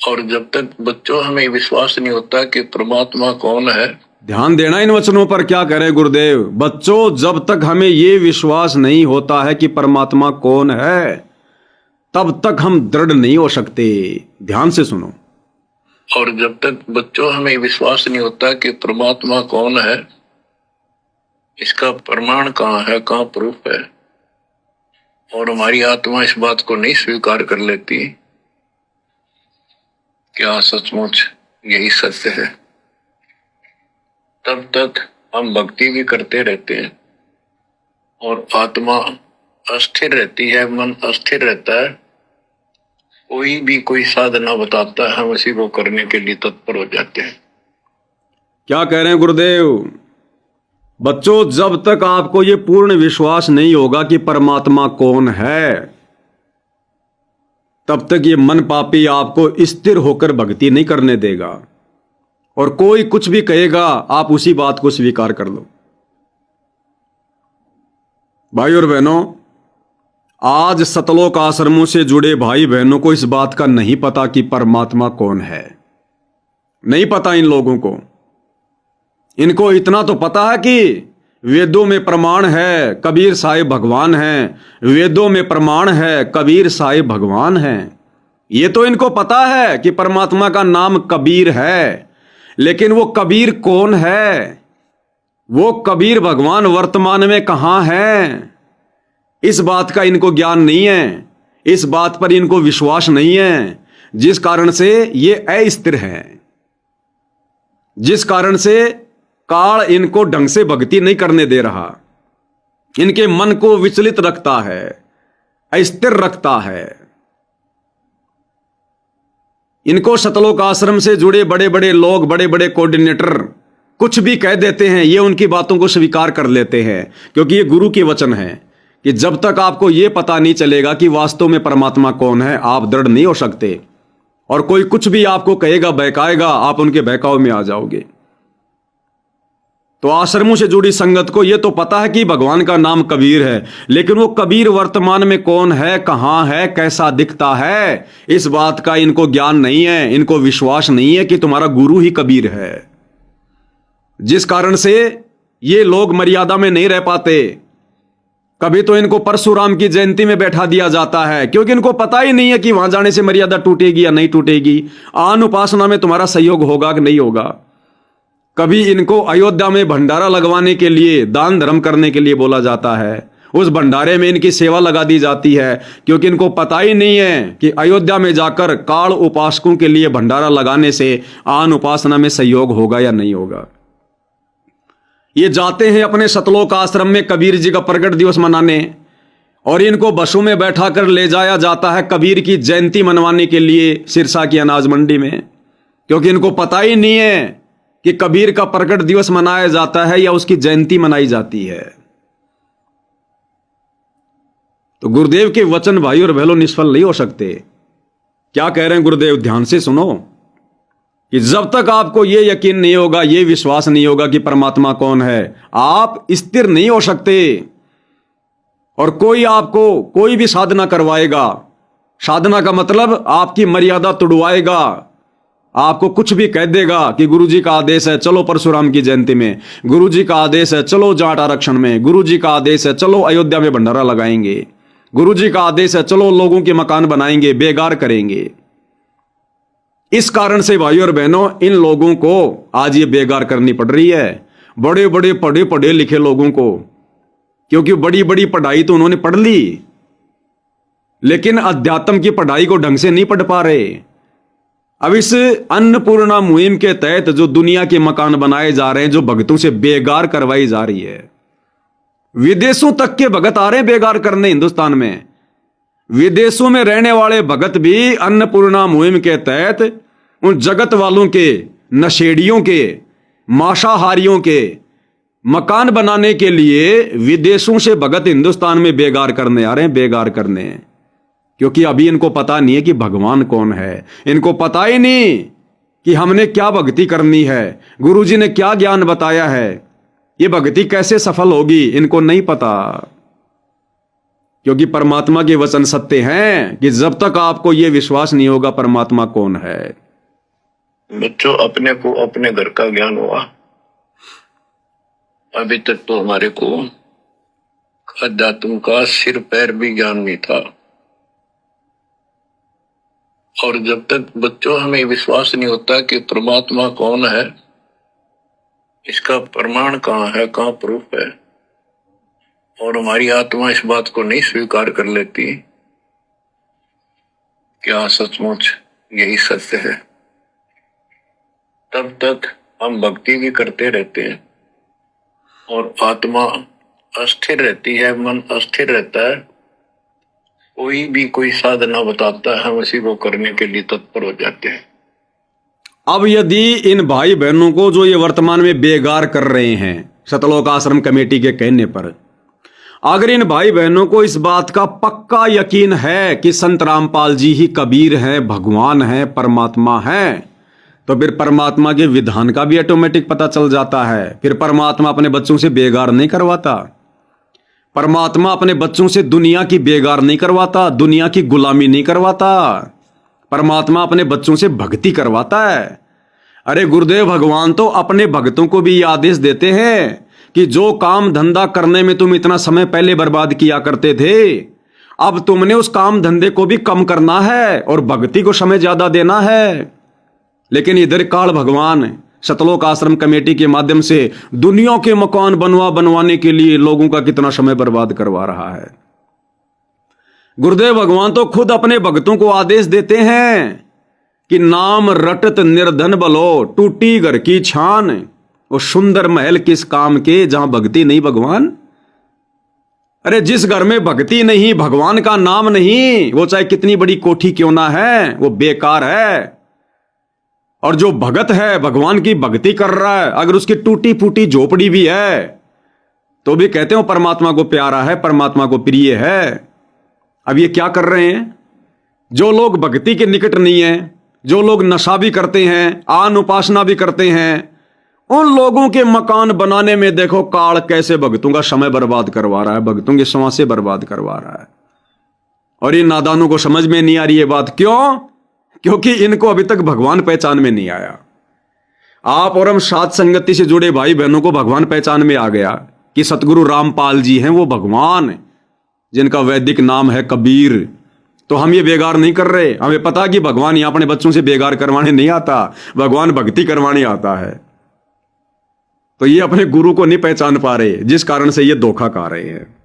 और जब तक बच्चों हमें विश्वास नहीं होता कि परमात्मा कौन है, ध्यान देना इन वचनों पर। क्या करें गुरुदेव? बच्चों, जब तक हमें ये विश्वास नहीं होता है कि परमात्मा कौन है, तब तक हम दृढ़ नहीं हो सकते। ध्यान से सुनो। और जब तक बच्चों हमें विश्वास नहीं होता कि परमात्मा कौन है, इसका प्रमाण कहाँ है, कहाँ प्रूफ है, और हमारी आत्मा इस बात को नहीं स्वीकार कर लेती क्या सचमुच यही सत्य है, तब तक हम भक्ति भी करते रहते हैं और आत्मा अस्थिर रहती है, मन अस्थिर रहता है। कोई भी कोई साधना बताता है, हम उसी को करने के लिए तत्पर हो जाते हैं। क्या कह रहे हैं गुरुदेव? बच्चों, जब तक आपको ये पूर्ण विश्वास नहीं होगा कि परमात्मा कौन है, तब तक ये मन पापी आपको स्थिर होकर भक्ति नहीं करने देगा। और कोई कुछ भी कहेगा, आप उसी बात को स्वीकार कर लो। भाई और बहनों, आज सतलोक आश्रमों से जुड़े भाई बहनों को इस बात का नहीं पता कि परमात्मा कौन है। नहीं पता इन लोगों को। इनको इतना तो पता है कि वेदों में प्रमाण है कबीर साहिब भगवान हैं, वेदों में प्रमाण है कबीर साहिब भगवान हैं। ये तो इनको पता है कि परमात्मा का नाम कबीर है, लेकिन वो कबीर कौन है, वो कबीर भगवान वर्तमान में कहां है, इस बात का इनको ज्ञान नहीं है। इस बात पर इनको विश्वास नहीं है, जिस कारण से ये अस्थिर है, जिस कारण से काल इनको ढंग से भक्ति नहीं करने दे रहा। इनके मन को विचलित रखता है, अस्थिर रखता है। इनको सतलोक आश्रम से जुड़े बड़े बड़े लोग, बड़े बड़े कोऑर्डिनेटर कुछ भी कह देते हैं, ये उनकी बातों को स्वीकार कर लेते हैं, क्योंकि ये गुरु के वचन है कि जब तक आपको ये पता नहीं चलेगा कि वास्तव में परमात्मा कौन है, आप दृढ़ नहीं हो सकते। और कोई कुछ भी आपको कहेगा, बहकाएगा, आप उनके बहकाव में आ जाओगे। तो आश्रमों से जुड़ी संगत को यह तो पता है कि भगवान का नाम कबीर है, लेकिन वो कबीर वर्तमान में कौन है, कहां है, कैसा दिखता है, इस बात का इनको ज्ञान नहीं है। इनको विश्वास नहीं है कि तुम्हारा गुरु ही कबीर है, जिस कारण से ये लोग मर्यादा में नहीं रह पाते। कभी तो इनको परशुराम की जयंती में बैठा दिया जाता है, क्योंकि इनको पता ही नहीं है कि वहां जाने से मर्यादा टूटेगी या नहीं टूटेगी, आन उपासना में तुम्हारा सहयोग होगा कि नहीं होगा। कभी इनको अयोध्या में भंडारा लगवाने के लिए, दान धर्म करने के लिए बोला जाता है, उस भंडारे में इनकी सेवा लगा दी जाती है, क्योंकि इनको पता ही नहीं है कि अयोध्या में जाकर काल उपासकों के लिए भंडारा लगाने से आन उपासना में सहयोग होगा या नहीं होगा। ये जाते हैं अपने सतलोक आश्रम में कबीर जी का प्रकट दिवस मनाने, और इनको बसों में बैठा कर ले जाया जाता है कबीर की जयंती मनवाने के लिए सिरसा की अनाज मंडी में, क्योंकि इनको पता ही नहीं है कि कबीर का प्रकट दिवस मनाया जाता है या उसकी जयंती मनाई जाती है। तो गुरुदेव के वचन भाई और बहनों निष्फल नहीं हो सकते। क्या कह रहे हैं गुरुदेव? ध्यान से सुनो कि जब तक आपको यह यकीन नहीं होगा, यह विश्वास नहीं होगा कि परमात्मा कौन है, आप स्थिर नहीं हो सकते। और कोई आपको कोई भी साधना करवाएगा, साधना का मतलब आपकी मर्यादा तोड़वाएगा, आपको कुछ भी कह देगा कि गुरुजी का आदेश है चलो परशुराम की जयंती में, गुरुजी का आदेश है चलो जाट आरक्षण में, गुरुजी का आदेश है चलो अयोध्या में भंडारा लगाएंगे, गुरुजी का आदेश है चलो लोगों के मकान बनाएंगे, बेगार करेंगे। इस कारण से भाइयों और बहनों, इन लोगों को आज ये बेगार करनी पड़ रही है, बड़े बड़े पढ़े पढ़े लिखे लोगों को, क्योंकि बड़ी बड़ी पढ़ाई तो उन्होंने पढ़ ली, लेकिन अध्यात्म की पढ़ाई को ढंग से नहीं पढ़ पा रहे। अब इस अन्नपूर्णा मुहिम के तहत जो दुनिया के मकान बनाए जा रहे हैं, जो भगतों से बेगार करवाई जा रही है, विदेशों तक के भगत आ रहे हैं बेगार करने हिंदुस्तान में। विदेशों में रहने वाले भगत भी अन्नपूर्णा मुहिम के तहत उन जगत वालों के, नशेड़ियों के, मांसाहारियों के मकान बनाने के लिए विदेशों से भगत हिंदुस्तान में बेगार करने आ रहे हैं, बेगार करने। क्योंकि अभी इनको पता नहीं है कि भगवान कौन है, इनको पता ही नहीं कि हमने क्या भक्ति करनी है, गुरुजी ने क्या ज्ञान बताया है, ये भक्ति कैसे सफल होगी, इनको नहीं पता। क्योंकि परमात्मा के वचन सत्य हैं कि जब तक आपको यह विश्वास नहीं होगा परमात्मा कौन है। बच्चों, अपने को अपने घर का ज्ञान हुआ, अभी तक तो हमारे को अध्यात्म का सिर पैर भी ज्ञान नहीं था। और जब तक बच्चों हमें विश्वास नहीं होता कि परमात्मा कौन है, इसका प्रमाण कहाँ है, कहाँ प्रूफ है, और हमारी आत्मा इस बात को नहीं स्वीकार कर लेती क्या सचमुच यही सत्य है, तब तक हम भक्ति भी करते रहते हैं और आत्मा अस्थिर रहती है, मन अस्थिर रहता है। कोई भी कोई साधना बताता है, हम उसी को करने के लिए तत्पर हो जाते हैं। अब यदि इन भाई बहनों को जो ये वर्तमान में बेगार कर रहे हैं सतलोक आश्रम कमेटी के कहने पर, अगर इन भाई बहनों को इस बात का पक्का यकीन है कि संत रामपाल जी ही कबीर हैं, भगवान हैं, परमात्मा हैं, तो फिर परमात्मा के विधान का भी ऑटोमेटिक पता चल जाता है। फिर परमात्मा अपने बच्चों से बेगार नहीं करवाता, परमात्मा अपने बच्चों से दुनिया की बेगार नहीं करवाता, दुनिया की गुलामी नहीं करवाता, परमात्मा अपने बच्चों से भक्ति करवाता है। अरे गुरुदेव भगवान तो अपने भक्तों को भी ये आदेश देते हैं कि जो काम धंधा करने में तुम इतना समय पहले बर्बाद किया करते थे, अब तुमने उस काम धंधे को भी कम करना है और भक्ति को समय ज्यादा देना है। लेकिन इधर काल भगवान सतलोक आश्रम कमेटी के माध्यम से दुनिया के मकान बनवाने के लिए लोगों का कितना समय बर्बाद करवा रहा है। गुरुदेव भगवान तो खुद अपने भक्तों को आदेश देते हैं कि नाम रटत निर्धन बलो, टूटी घर की छान, वो सुंदर महल किस काम के जहां भक्ति नहीं भगवान। अरे जिस घर में भक्ति नहीं, भगवान का नाम नहीं, वो चाहे कितनी बड़ी कोठी क्यों ना है, वो बेकार है। और जो भगत है, भगवान की भक्ति कर रहा है, अगर उसकी टूटी फूटी झोपड़ी भी है तो भी कहते हो परमात्मा को प्यारा है, परमात्मा को प्रिय है। अब ये क्या कर रहे हैं? जो लोग भक्ति के निकट नहीं है, जो लोग नशा भी करते हैं, आन उपासना भी करते हैं, उन लोगों के मकान बनाने में देखो काल कैसे भक्तों का समय बर्बाद करवा रहा है, भक्तों की सांसें बर्बाद करवा रहा है। और इन नादानों को समझ में नहीं आ रही ये बात। क्यों? क्योंकि इनको अभी तक भगवान पहचान में नहीं आया। आप और हम साथ संगति से जुड़े भाई बहनों को भगवान पहचान में आ गया कि सतगुरु रामपाल जी हैं वो भगवान, जिनका वैदिक नाम है कबीर। तो हम ये बेगार नहीं कर रहे, हमें पता कि भगवान यहां अपने बच्चों से बेगार करवाने नहीं आता, भगवान भक्ति करवाने आता है। तो ये अपने गुरु को नहीं पहचान पा रहे, जिस कारण से ये धोखा खा रहे हैं।